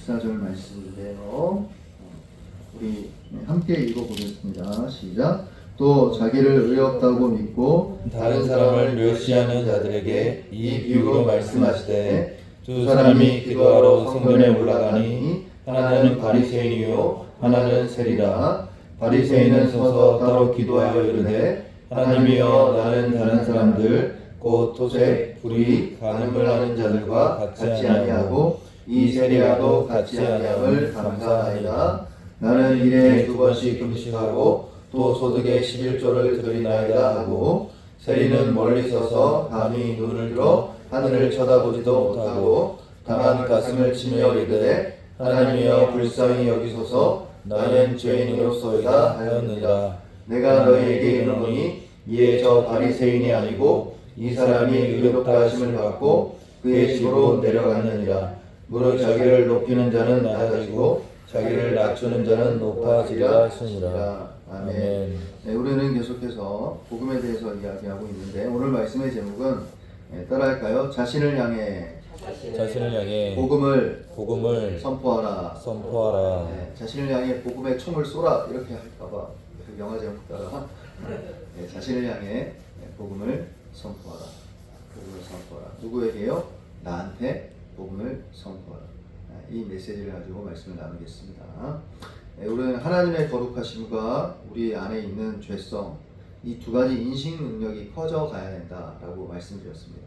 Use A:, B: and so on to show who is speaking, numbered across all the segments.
A: 14절 말씀인데요. 우리 함께 읽어보겠습니다. 시작. 또 자기를 의롭다고 믿고
B: 다른 사람을 멸시하는 자들에게 이 비유로 말씀하시되 두 사람이 기도하러 성전에 올라가니 하나는 바리새인이요 하나는 세리라. 바리새인은 서서 따로 기도하여 이르되 하나님이여 나는 다른 사람들 곧 토색, 불의, 간음을 하는 자들과 같이 아니하고 이 세리라도 같이 아니함을 감사하나이다. 나는 일에 2번씩 금식하고 또 소득의 11조를 드리나이다 하고 세리는 멀리 서서 감히 눈을 들어 하늘을 쳐다보지도 못하고 다만 가슴을 치며 이르되 하나님이여 불쌍히 여기소서 나는 죄인으로소이다 하였느니라. 내가 너희에게 이르노니 이에 저 바리새인이 아니고 이 사람이 의롭다 하심을 받고 그의 집으로 내려갔느니라. 무릇 자기를 높이는 자는 낮아지고 자기를 낮추는 자는 높아지리라 하시니라.
A: 아멘. 네, 우리는 계속해서 복음에 대해서 이야기하고 있는데 오늘 말씀의 제목은 따라할까요? 자신을 향해 복음을 선포하라. 네, 자신을 향해 복음의 총을 쏘라 이렇게 할까봐 영화 제목 따라 자신을 향해 복음을 선포하라. 누구에게요? 나한테 복음을 선포하라. 이 메시지를 가지고 말씀을 나누겠습니다. 우리는 하나님의 거룩하심과 우리 안에 있는 죄성, 이 두 가지 인식 능력이 커져가야 된다라고 말씀드렸습니다.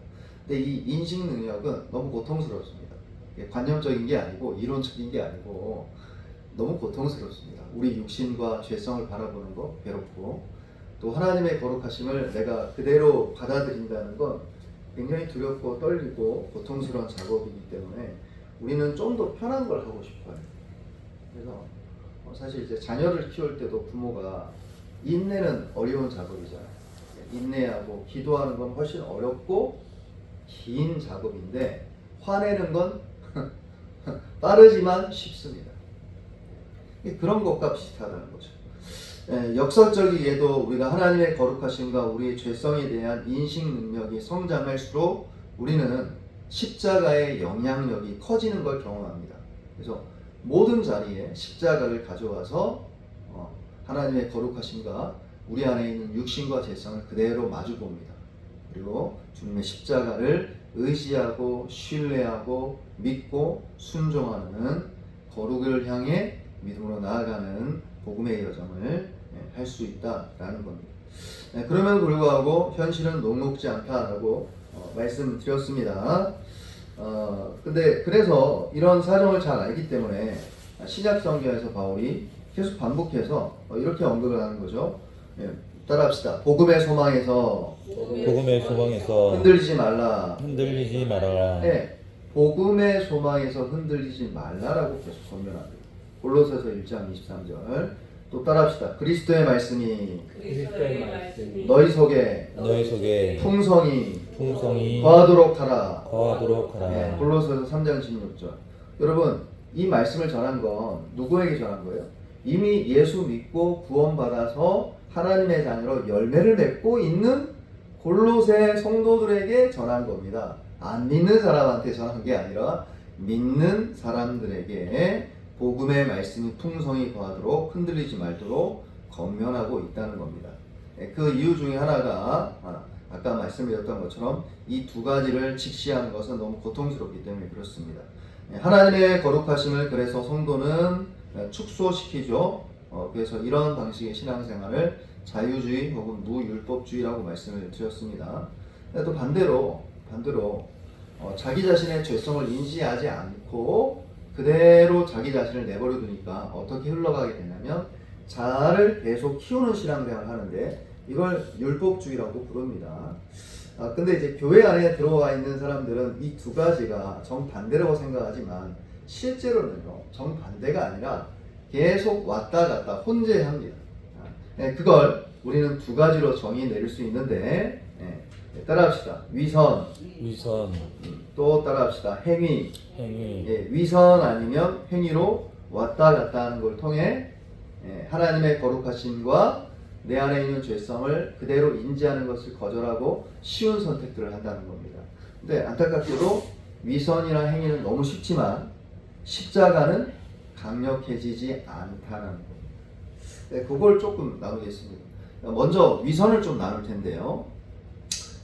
A: 근데 이 인식 능력은 너무 고통스럽습니다. 관념적인 게 아니고 이론적인 게 아니고 너무 고통스럽습니다. 우리 육신과 죄성을 바라보는 거 괴롭고 또 하나님의 거룩하심을 내가 그대로 받아들인다는 건 굉장히 두렵고 떨리고 고통스러운 작업이기 때문에 우리는 좀 더 편한 걸 하고 싶어요. 그래서 사실 이제 자녀를 키울 때도 부모가 인내는 어려운 작업이잖아요. 인내하고 기도하는 건 훨씬 어렵고 긴 작업인데 화내는 건 빠르지만 쉽습니다. 그런 것과 비슷하다는 거죠. 역설적이게도 우리가 하나님의 거룩하심과 우리의 죄성에 대한 인식 능력이 성장할수록 우리는 십자가의 영향력이 커지는 걸 경험합니다. 그래서 모든 자리에 십자가를 가져와서 하나님의 거룩하심과 우리 안에 있는 육신과 죄성을 그대로 마주 봅니다. 그리고 주님의 십자가를 의지하고 신뢰하고 믿고 순종하는 거룩을 향해 믿음으로 나아가는 복음의 여정을 할 수 있다라는 겁니다. 그럼에도 불구하고 현실은 녹록지 않다라고 말씀드렸습니다. 근데 그래서 이런 사정을 잘 알기 때문에 신약 성경에서 바울이 계속 반복해서 이렇게 언급을 하는 거죠. 따라합시다. 복음의 소망에서 흔들리지 말라. 네, 복음의 소망에서 흔들리지 말라라고 계속 권면합니다. 골로새서 1장 23절. 또 따라합시다. 그리스도의 말씀이 너희 속에 풍성히 거하도록 하라. 네, 골로새서 3장 16절. 여러분, 이 말씀을 전한 건 누구에게 전한 거예요? 이미 예수 믿고 구원받아서 하나님의 자녀로 열매를 맺고 있는 골로새 성도들에게 전한 겁니다. 안 믿는 사람한테 전한 게 아니라 믿는 사람들에게 복음의 말씀이 풍성히 거하도록 흔들리지 말도록 권면하고 있다는 겁니다. 그 이유 중에 하나가 아까 말씀드렸던 것처럼 이 두 가지를 직시하는 것은 너무 고통스럽기 때문에 그렇습니다. 하나님의 거룩하심을 그래서 성도는 축소시키죠. 그래서 이런 방식의 신앙생활을 자유주의 혹은 무율법주의라고 말씀을 드렸습니다. 또 반대로 자기 자신의 죄성을 인지하지 않고 그대로 자기 자신을 내버려 두니까 어떻게 흘러가게 되냐면 자아를 계속 키우는 신앙생활을 하는데 이걸 율법주의라고 부릅니다. 근데 이제 교회 안에 들어와 있는 사람들은 이 두 가지가 정반대라고 생각하지만 실제로는요, 정반대가 아니라 계속 왔다 갔다 혼재합니다. 그걸 우리는 두 가지로 정의 내릴 수 있는데 따라합시다. 위선. 또 따라합시다. 행위. 위선 아니면 행위로 왔다 갔다 하는 걸 통해 하나님의 거룩하심과 내 안에 있는 죄성을 그대로 인지하는 것을 거절하고 쉬운 선택들을 한다는 겁니다. 근데 안타깝게도 위선이나 행위는 너무 쉽지만 십자가는 강력해지지 않다는 것. 네, 그걸 조금 나누겠습니다. 먼저 위선을 좀 나눌 텐데요.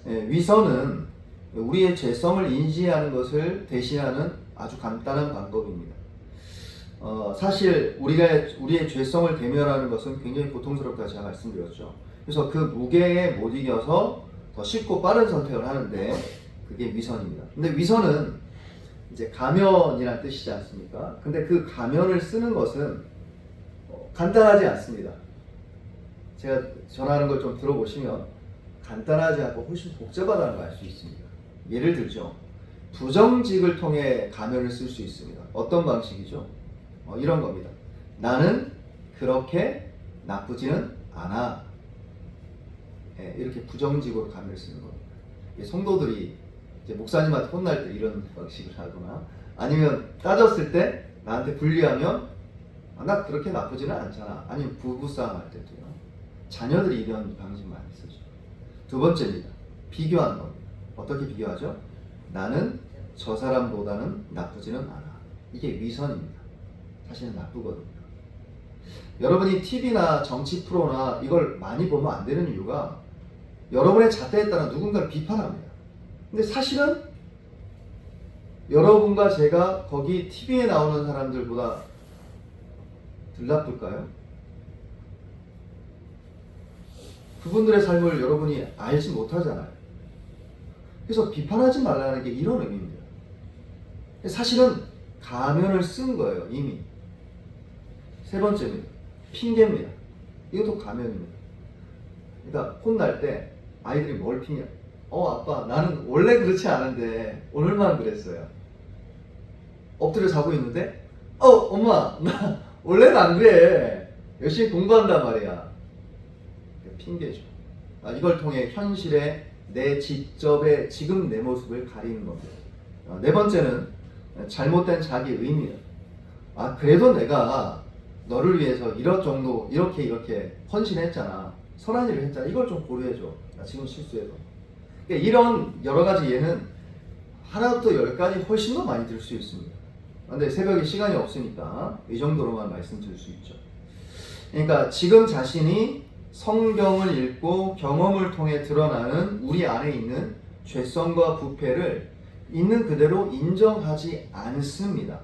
A: 네, 위선은 우리의 죄성을 인지하는 것을 대신하는 아주 간단한 방법입니다. 사실 우리의 죄성을 대면하는 것은 굉장히 고통스럽다 제가 말씀드렸죠. 그래서 그 무게에 못 이겨서 더 쉽고 빠른 선택을 하는데 그게 위선입니다. 근데 위선은 이제 가면이란 뜻이지 않습니까? 근데 그 가면을 쓰는 것은 간단하지 않습니다. 제가 전하는 걸 좀 들어보시면 간단하지 않고 훨씬 복잡하다는 걸 알 수 있습니다. 예를 들죠. 부정직을 통해 가면을 쓸 수 있습니다. 어떤 방식이죠? 이런 겁니다. 나는 그렇게 나쁘지는 않아. 이렇게 부정직으로 가면을 쓰는 겁니다. 성도들이 이제 목사님한테 혼날 때 이런 방식을 하거나 아니면 따졌을 때 나한테 불리하면 나 그렇게 나쁘지는 않잖아. 아니면 부부싸움 할 때도요. 자녀들이 이런 방식 많이 쓰죠. 두 번째입니다. 비교하는 겁니다. 어떻게 비교하죠? 나는 저 사람보다는 나쁘지는 않아. 이게 위선입니다. 사실은 나쁘거든요. 여러분이 TV나 정치 프로나 이걸 많이 보면 안 되는 이유가 여러분의 잣대에 따라 누군가를 비판합니다. 근데 사실은 여러분과 제가 거기 TV에 나오는 사람들보다 덜 나쁠까요? 그분들의 삶을 여러분이 알지 못하잖아요. 그래서 비판하지 말라는 게 이런 의미입니다. 사실은 가면을 쓴 거예요, 이미. 세 번째입니다. 핑계입니다. 이것도 가면입니다. 그러니까 혼날 때 아이들이 뭘 핑계? 아빠 나는 원래 그렇지 않은데 오늘만 그랬어요. 엎드려 자고 있는데 엄마 나 원래는 안 그래. 열심히 공부한단 말이야. 핑계죠. 이걸 통해 현실의 내 직접의 지금 내 모습을 가리는 겁니다. 네 번째는 잘못된 자기 의미예요. 그래도 내가 너를 위해서 이렇게 헌신했잖아. 선한 일을 했잖아. 이걸 좀 고려해줘. 나 지금 실수해도. 그러니까 이런 여러 가지 예는 하나부터 열까지 훨씬 더 많이 들 수 있습니다. 근데 새벽에 시간이 없으니까 이 정도로만 말씀드릴 수 있죠. 그러니까 지금 자신이 성경을 읽고 경험을 통해 드러나는 우리 안에 있는 죄성과 부패를 있는 그대로 인정하지 않습니다.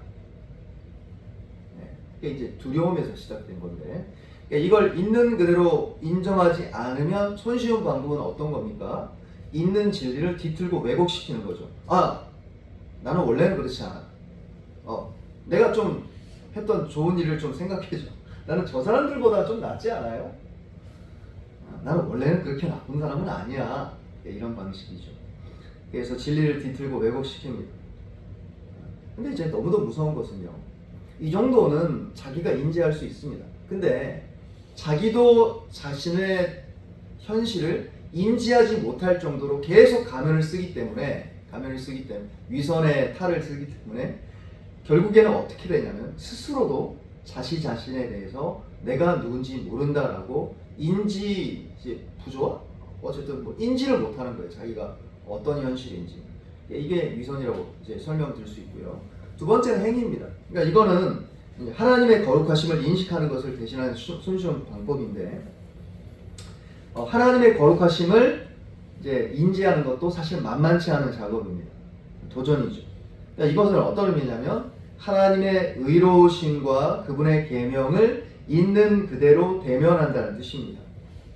A: 이게 이제 두려움에서 시작된 건데, 그러니까 이걸 있는 그대로 인정하지 않으면 손쉬운 방법은 어떤 겁니까? 있는 진리를 뒤틀고 왜곡시키는 거죠. 나는 원래는 그렇지 않아. 내가 좀 했던 좋은 일을 좀 생각해줘. 나는 저 사람들보다 좀 낫지 않아요? 나는 원래는 그렇게 나쁜 사람은 아니야. 이런 방식이죠. 그래서 진리를 뒤틀고 왜곡시킵니다. 근데 이제 너무도 무서운 것은요. 이 정도는 자기가 인지할 수 있습니다. 근데 자기도 자신의 현실을 인지하지 못할 정도로 계속 가면을 쓰기 때문에 위선의 탈을 쓰기 때문에 결국에는 어떻게 되냐면 스스로도 자신에 대해서 내가 누군지 모른다라고 인지 부조화? 어쨌든 인지를 못하는 거예요. 자기가 어떤 현실인지. 이게 위선이라고 이제 설명드릴 수 있고요. 두 번째는 행위입니다. 그러니까 이거는 하나님의 거룩하심을 인식하는 것을 대신하는 손쉬운 방법인데, 하나님의 거룩하심을 이제 인지하는 것도 사실 만만치 않은 작업입니다. 도전이죠. 그러니까 이것은 어떤 의미냐면 하나님의 의로우심과 그분의 계명을 있는 그대로 대면한다는 뜻입니다.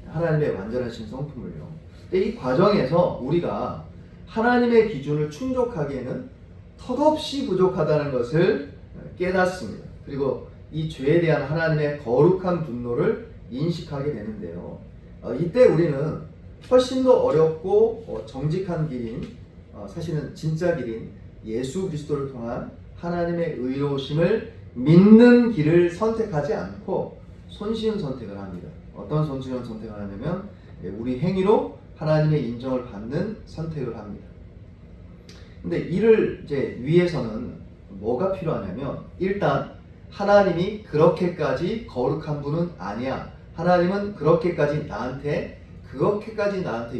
A: 하나님의 완전하신 성품을요. 이 과정에서 우리가 하나님의 기준을 충족하기에는 턱없이 부족하다는 것을 깨닫습니다. 그리고 이 죄에 대한 하나님의 거룩한 분노를 인식하게 되는데요. 이때 우리는 훨씬 더 어렵고 정직한 길인, 사실은 진짜 길인 예수 그리스도를 통한 하나님의 의로우심을 믿는 길을 선택하지 않고 손쉬운 선택을 합니다. 어떤 손쉬운 선택을 하냐면 우리 행위로 하나님의 인정을 받는 선택을 합니다. 근데 이를 이제 위해서는 뭐가 필요하냐면, 일단 하나님이 그렇게까지 거룩한 분은 아니야. 하나님은 그렇게까지 나한테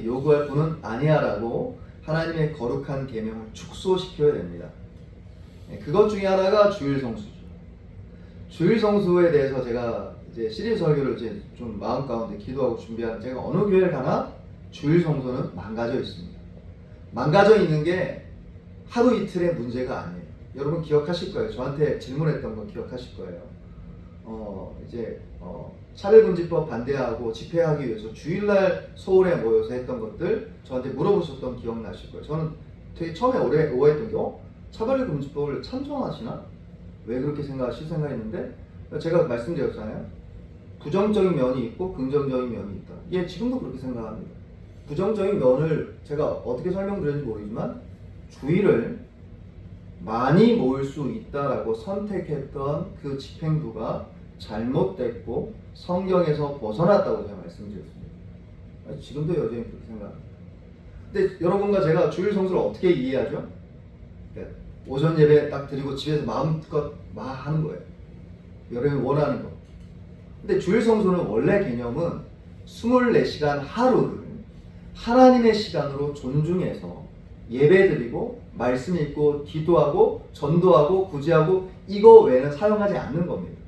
A: 요구할 분은 아니야라고 하나님의 거룩한 계명을 축소시켜야 됩니다. 그것 중에 하나가 주일 성수죠. 주일 성수에 대해서 제가 이제 시리즈 설교를 이제 좀 마음 가운데 기도하고 준비하는, 제가 어느 교회를 가나 주일 성수는 망가져 있습니다. 망가져 있는 게 하루 이틀의 문제가 아니에요. 여러분 기억하실 거예요. 저한테 질문했던 거 기억하실 거예요. 차별금지법 반대하고 집회하기 위해서 주일날 서울에 모여서 했던 것들 저한테 물어보셨던 기억나실 거예요. 저는 되게 처음에 오해했던 게 차별금지법을 찬성하시나? 왜 그렇게 생각했는데 제가 말씀드렸잖아요. 부정적인 면이 있고 긍정적인 면이 있다. 예, 지금도 그렇게 생각합니다. 부정적인 면을 제가 어떻게 설명드렸는지 모르지만 주일을 많이 모일 수 있다라고 선택했던 그 집행부가 잘못됐고 성경에서 벗어났다고 제가 말씀드렸습니다. 지금도 여전히 그렇게 생각합니다. 근데 여러분과 제가 주일 성수를 어떻게 이해하죠? 오전 예배 딱 드리고 집에서 마음껏 하는 거예요. 여러분이 원하는 거. 근데 주일 성수는 원래 개념은 24시간 하루를 하나님의 시간으로 존중해서 예배드리고 말씀 읽고 기도하고 전도하고 구제하고 이거 외에는 사용하지 않는 겁니다.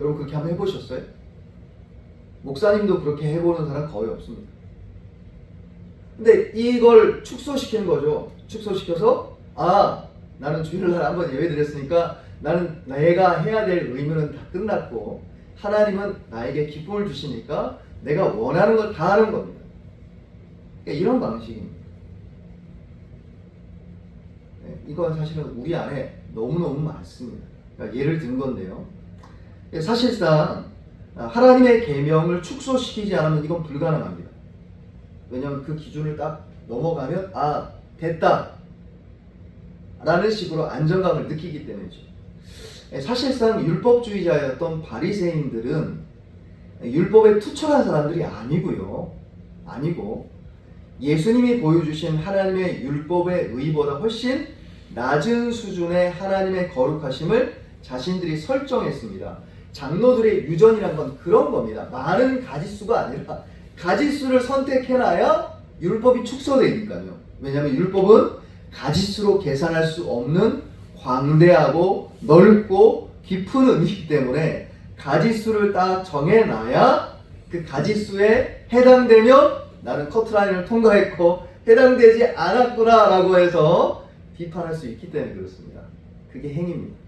A: 여러분 그렇게 한번 해보셨어요? 목사님도 그렇게 해보는 사람 거의 없습니다. 근데 이걸 축소시키는 거죠. 축소시켜서 나는 주일날 한번 예배드렸으니까 나는 내가 해야 될 의무는 다 끝났고 하나님은 나에게 기쁨을 주시니까 내가 원하는 걸 다 하는 겁니다. 그러니까 이런 방식입니다. 이건 사실은 우리 안에 너무너무 많습니다. 그러니까 예를 든 건데요. 사실상 하나님의 계명을 축소시키지 않으면 이건 불가능합니다. 왜냐하면 그 기준을 딱 넘어가면 됐다 라는 식으로 안정감을 느끼기 때문이죠. 사실상 율법주의자였던 바리새인들은 율법에 투철한 사람들이 아니고 예수님이 보여주신 하나님의 율법의 의보다 훨씬 낮은 수준의 하나님의 거룩하심을 자신들이 설정했습니다. 장로들의 유전이란 건 그런 겁니다. 많은 가지수가 아니라 가지수를 선택해놔야 율법이 축소되니까요. 왜냐하면 율법은 가지수로 계산할 수 없는 광대하고 넓고 깊은 의미이기 때문에 가지수를 딱 정해놔야 그 가지수에 해당되면 나는 커트라인을 통과했고 해당되지 않았구나 라고 해서 비판할 수 있기 때문에 그렇습니다. 그게 행위입니다.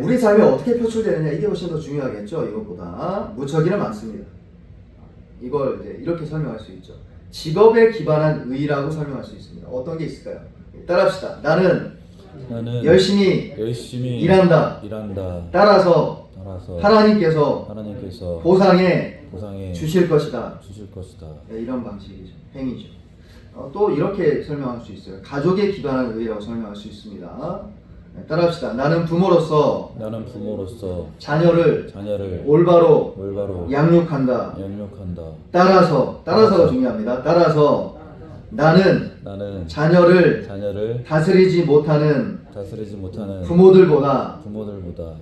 A: 우리 삶이 어떻게 표출되느냐 이게 훨씬 더 중요하겠죠. 이것보다 무척이나 많습니다. 이걸 이제 이렇게 설명할 수 있죠. 직업에 기반한 의라고 설명할 수 있습니다. 어떤 게 있을까요? 따라합시다. 나는 열심히 일한다. 따라서 하나님께서 보상해 주실 것이다. 이런 방식이죠. 행위죠. 또 이렇게 설명할 수 있어요. 가족에 기반한 의라고 설명할 수 있습니다. 따라합시다. 나는 부모로서 자녀를 올바로 양육한다. 따라서가 중요합니다. 따라서 나는 자녀를 다스리지 못하는 부모들보다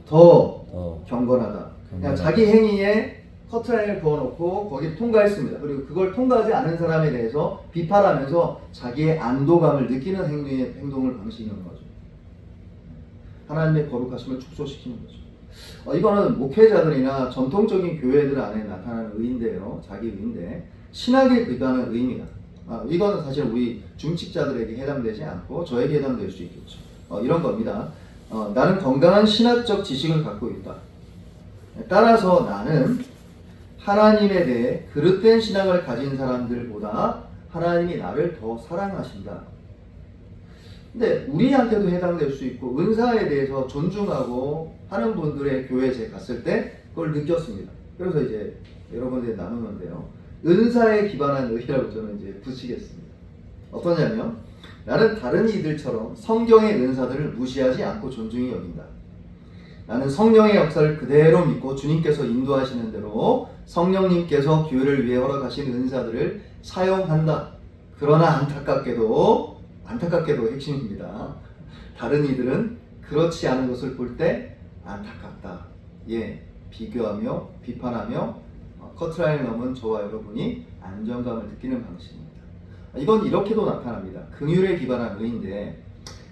A: 더 경건하다. 그냥 자기 행위에 커트라인을 그어놓고 거기를 통과했습니다. 그리고 그걸 통과하지 않은 사람에 대해서 비판하면서 자기의 안도감을 느끼는 행동을 방식이는 거죠. 하나님의 거룩하심을 축소시키는 거죠. 이거는 목회자들이나 전통적인 교회들 안에 나타나는 의인데요. 자기 의인데 신학에 기반한 의입니다. 이거는 사실 우리 중직자들에게 해당되지 않고 저에게 해당될 수 있겠죠. 이런 겁니다. 나는 건강한 신학적 지식을 갖고 있다. 따라서 나는 하나님에 대해 그릇된 신앙을 가진 사람들보다 하나님이 나를 더 사랑하신다. 근데 우리한테도 해당될 수 있고 은사에 대해서 존중하고 하는 분들의 교회에 제가 갔을 때 그걸 느꼈습니다. 그래서 이제 여러분들이 나누는데요. 은사에 기반한 의라고 저는 이제 붙이겠습니다. 어떠냐면 나는 다른 이들처럼 성경의 은사들을 무시하지 않고 존중히 여긴다. 나는 성령의 역사를 그대로 믿고 주님께서 인도하시는 대로 성령님께서 교회를 위해 허락하신 은사들을 사용한다. 그러나 안타깝게도 핵심입니다. 다른 이들은 그렇지 않은 것을 볼 때 안타깝다. 비교하며 비판하며 커트라인을 넘은 저와 여러분이 안정감을 느끼는 방식입니다. 이건 이렇게도 나타납니다. 긍휼에 기반한 의인데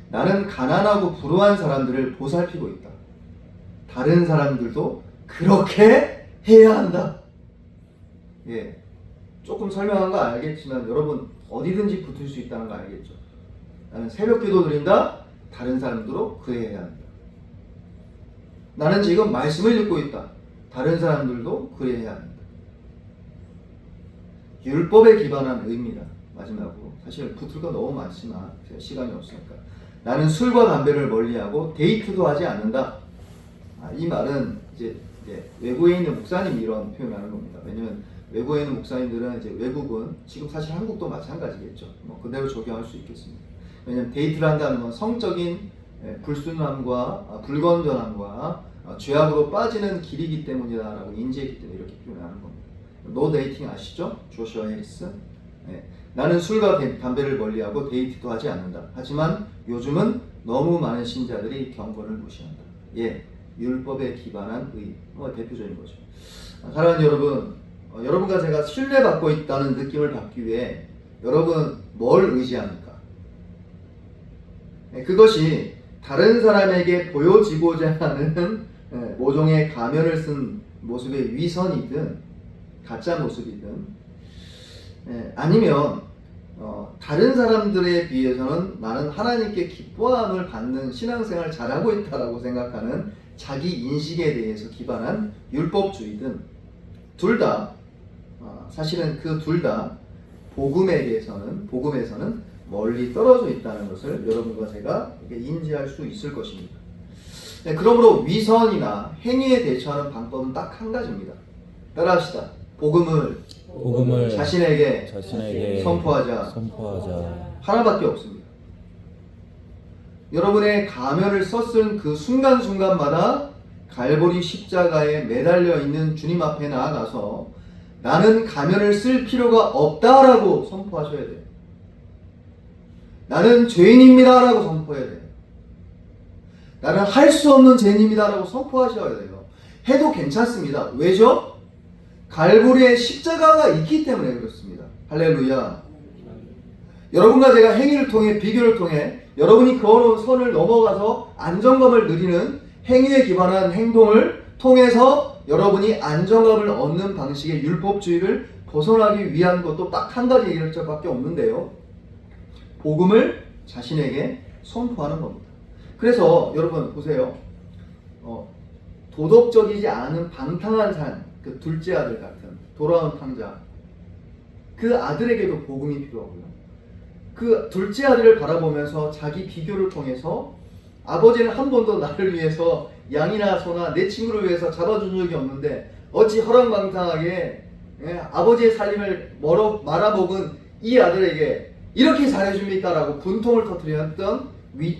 A: 나는 가난하고 불우한 사람들을 보살피고 있다. 다른 사람들도 그렇게 해야 한다. 예, 조금 설명한 거 알겠지만 여러분 어디든지 붙을 수 있다는 거 알겠죠? 나는 새벽기도 드린다. 다른 사람들도 그래야 한다. 나는 지금 말씀을 듣고 있다. 다른 사람들도 그래야 한다. 율법에 기반한 의입니다. 마지막으로 사실 붙을 거 너무 많지만 제가 시간이 없으니까 나는 술과 담배를 멀리하고 데이트도 하지 않는다. 이 말은 이제 외국에 있는 목사님이 이런 표현하는 겁니다. 왜냐면 외국에 있는 목사님들은 이제 외국은 지금 사실 한국도 마찬가지겠죠. 뭐 그대로 적용할 수 있겠습니다. 왜냐면 데이트를 한다는 건 성적인 불순함과 불건전함과 죄악으로 빠지는 길이기 때문이다라고 인지했기 때문에 이렇게 표현하는 겁니다. 노 데이팅 아시죠? 조슈아 해리스. 나는 술과 담배를 멀리하고 데이트도 하지 않는다. 하지만 요즘은 너무 많은 신자들이 경건을 무시한다. 예, 율법에 기반한 의. 대표적인 거죠. 사랑하는 여러분, 여러분과 제가 신뢰받고 있다는 느낌을 받기 위해 여러분 뭘 의지합니까? 그것이 다른 사람에게 보여지고자 하는 모종의 가면을 쓴 모습의 위선이든 가짜 모습이든 아니면 다른 사람들에 비해서는 나는 하나님께 기뻐함을 받는 신앙생활을 잘하고 있다라고 생각하는 자기 인식에 대해서 기반한 율법주의든 둘 다 사실은 그 둘 다 복음에서는 멀리 떨어져 있다는 것을 여러분과 제가 인지할 수 있을 것입니다. 그러므로 위선이나 행위에 대처하는 방법은 딱 한 가지입니다. 따라합시다. 복음을 자신에게 선포하자. 하나밖에 없습니다. 여러분의 가면을 썼은 그 순간순간마다 갈보리 십자가에 매달려 있는 주님 앞에 나아가서 나는 가면을 쓸 필요가 없다라고 선포하셔야 돼요. 나는 죄인입니다 라고 선포해야 돼요. 나는 할 수 없는 죄인입니다 라고 선포하셔야 돼요. 해도 괜찮습니다. 왜죠? 갈보리에 십자가가 있기 때문에 그렇습니다. 할렐루야. 여러분과 제가 행위를 통해 비교를 통해 여러분이 그어놓은 선을 넘어가서 안정감을 누리는 행위에 기반한 행동을 통해서 여러분이 안정감을 얻는 방식의 율법주의를 벗어나기 위한 것도 딱 한 가지 얘기할 수밖에 없는데요. 복음을 자신에게 선포하는 겁니다. 그래서 여러분 보세요. 도덕적이지 않은 방탕한 삶, 그 둘째 아들 같은 돌아온 탕자, 그 아들에게도 복음이 필요하고요. 그 둘째 아들을 바라보면서 자기 비교를 통해서 아버지는 한 번도 나를 위해서 양이나 소나 내 친구를 위해서 잡아준 적이 없는데 어찌 허랑방탕하게 아버지의 살림을 말아먹은 이 아들에게 이렇게 잘해줍니까? 라고 분통을 터뜨렸던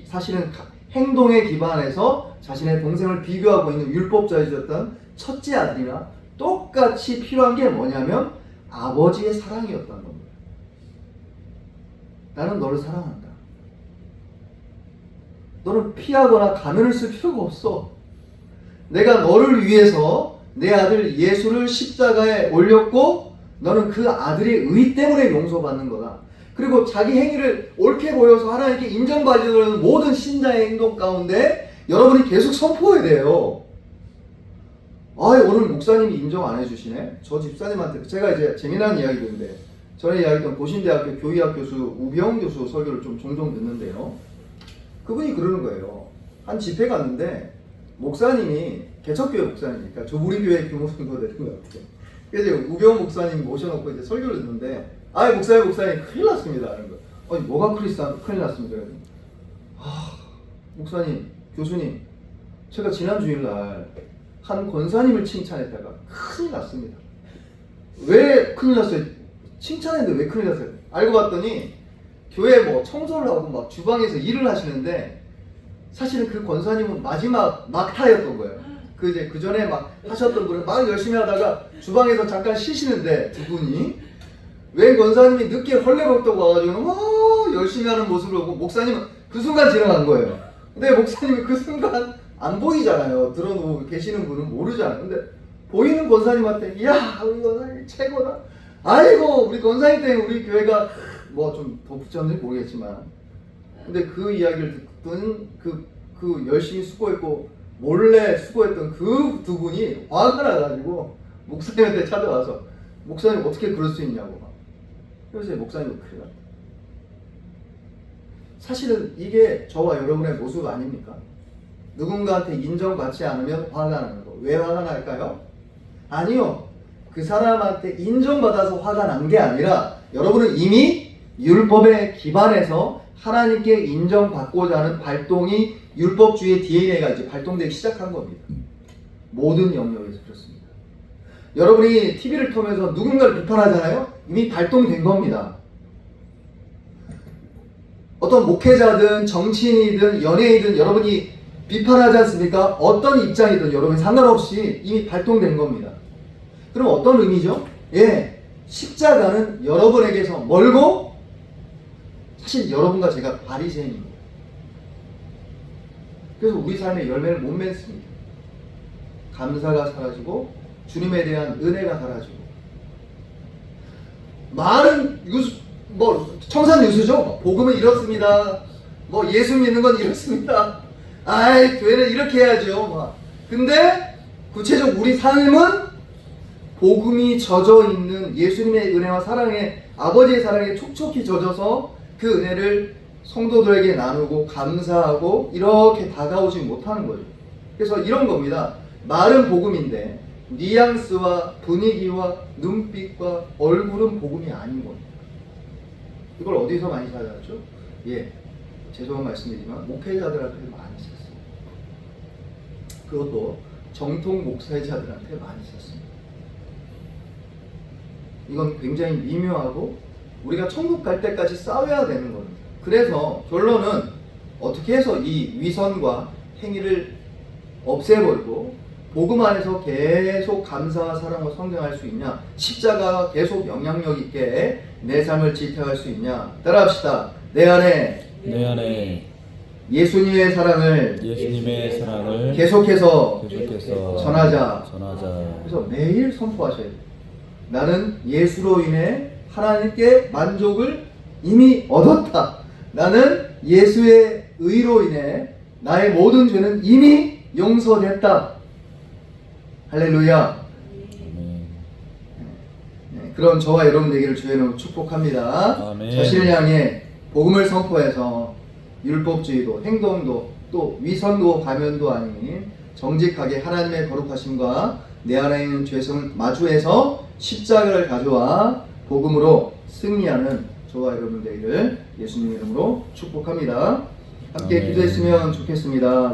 A: 사실은 행동에 기반해서 자신의 동생을 비교하고 있는 율법자이었던 첫째 아들이나 똑같이 필요한 게 뭐냐면 아버지의 사랑이었다는 겁니다. 나는 너를 사랑한다. 너는 피하거나 가면을 쓸 필요가 없어. 내가 너를 위해서 내 아들 예수를 십자가에 올렸고 너는 그 아들의 의 때문에 용서받는 거다. 그리고 자기 행위를 옳게 보여서 하나님께 인정받으려는 모든 신자의 행동 가운데 여러분이 계속 선포해야 돼요. 오늘 목사님이 인정 안 해주시네. 저 집사님한테 제가 이제 재미난 이야기인데 전에 이야기했던 고신대학교 교의학 교수 우병 교수 설교를 좀 종종 듣는데요. 그분이 그러는 거예요. 한 집회 갔는데 목사님이 개척교회 목사님이니까 저 우리 교회 규모 정도 되는 것 같아요. 그래서 우병 목사님 모셔놓고 이제 설교를 듣는데 목사님 큰일 났습니다. 이런 거. 아니 뭐가 큰일 났습니다. 목사님 교수님 제가 지난 주일날 한 권사님을 칭찬했다가 큰일 났습니다. 왜 큰일 났어요? 칭찬했는데 왜 큰일 났어요? 알고 봤더니 교회 뭐 청소를 하고 막 주방에서 일을 하시는데 사실은 그 권사님은 마지막 막타였던 거예요. 그 전에 막 하셨던 분은 막 열심히 하다가 주방에서 잠깐 쉬시는데 두 분이 왜 권사님이 늦게 헐레벌떡 와가지고 막 열심히 하는 모습을 보고 목사님은 그 순간 지나간 거예요. 근데 목사님이 그 순간 안 보이잖아요. 들어놓고 계시는 분은 모르잖아요. 근데 보이는 권사님한테 이야 우리 권사님 최고다. 아이고 우리 권사님 때문에 우리 교회가 뭐 좀 더 붙였는지 모르겠지만, 근데 그 이야기를 듣던 그 열심히 수고했고 몰래 수고했던 그 두 분이 화가 나가지고 목사님한테 찾아와서 목사님 어떻게 그럴 수 있냐고 막. 그래서 목사님 그래요. 사실은 이게 저와 여러분의 모습 아닙니까? 누군가한테 인정받지 않으면 화가 나는 거. 왜 화가 날까요? 아니요. 그 사람한테 인정받아서 화가 난 게 아니라 여러분은 이미 율법에 기반해서 하나님께 인정받고자 하는 발동이 율법주의의 DNA가 이제 발동되기 시작한 겁니다. 모든 영역에서 그렇습니다. 여러분이 TV를 통해서 누군가를 비판하잖아요? 이미 발동된 겁니다. 어떤 목회자든 정치인이든 연예인이든 여러분이 비판하지 않습니까? 어떤 입장이든 여러분이 상관없이 이미 발동된 겁니다. 그럼 어떤 의미죠? 예, 십자가는 여러분에게서 멀고 사실 여러분과 제가 바리새인입니다. 그래서 우리 삶의 열매를 못 맺습니다. 감사가 사라지고 주님에 대한 은혜가 사라지고 많은 청산유수죠. 복음은 이렇습니다. 뭐 예수 믿는 건 이렇습니다. 아이 교회는 이렇게 해야죠. 근데 구체적 우리 삶은 복음이 젖어 있는 예수님의 은혜와 사랑에 아버지의 사랑에 촉촉히 젖어서 그 은혜를 성도들에게 나누고 감사하고 이렇게 다가오지 못하는 거죠. 그래서 이런 겁니다. 말은 복음인데 뉘앙스와 분위기와 눈빛과 얼굴은 복음이 아닌 겁니다. 이걸 어디서 많이 찾아왔죠? 예, 죄송한 말씀이지만 목회자들한테 많이 썼어요. 그것도 정통 목사자들한테 많이 썼습니다. 이건 굉장히 미묘하고 우리가 천국 갈 때까지 싸워야 되는 겁니다. 그래서 결론은 어떻게 해서 이 위선과 행위를 없애버리고 복음 안에서 계속 감사와 사랑으로 성장할 수 있냐, 십자가가 계속 영향력 있게 내 삶을 지탱할 수 있냐. 따라합시다. 내 안에 예수님의 사랑을 계속해서 전하자. 그래서 매일 선포하셔야 돼요. 나는 예수로 인해 하나님께 만족을 이미 얻었다. 나는 예수의 의로 인해 나의 모든 죄는 이미 용서됐다. 할렐루야. 네, 그런 저와 여러분 되기를 주의 이름으로 축복합니다.
B: 아멘.
A: 자신을 향해 복음을 선포해서 율법주의도 행동도 또 위선도 가면도 아닌 정직하게 하나님의 거룩하심과 내 안에 있는 죄성을 마주해서 십자가를 가져와 복음으로 승리하는 저와 여러분 되기를 예수님 이름으로 축복합니다. 함께
B: 아멘.
A: 기도했으면 좋겠습니다.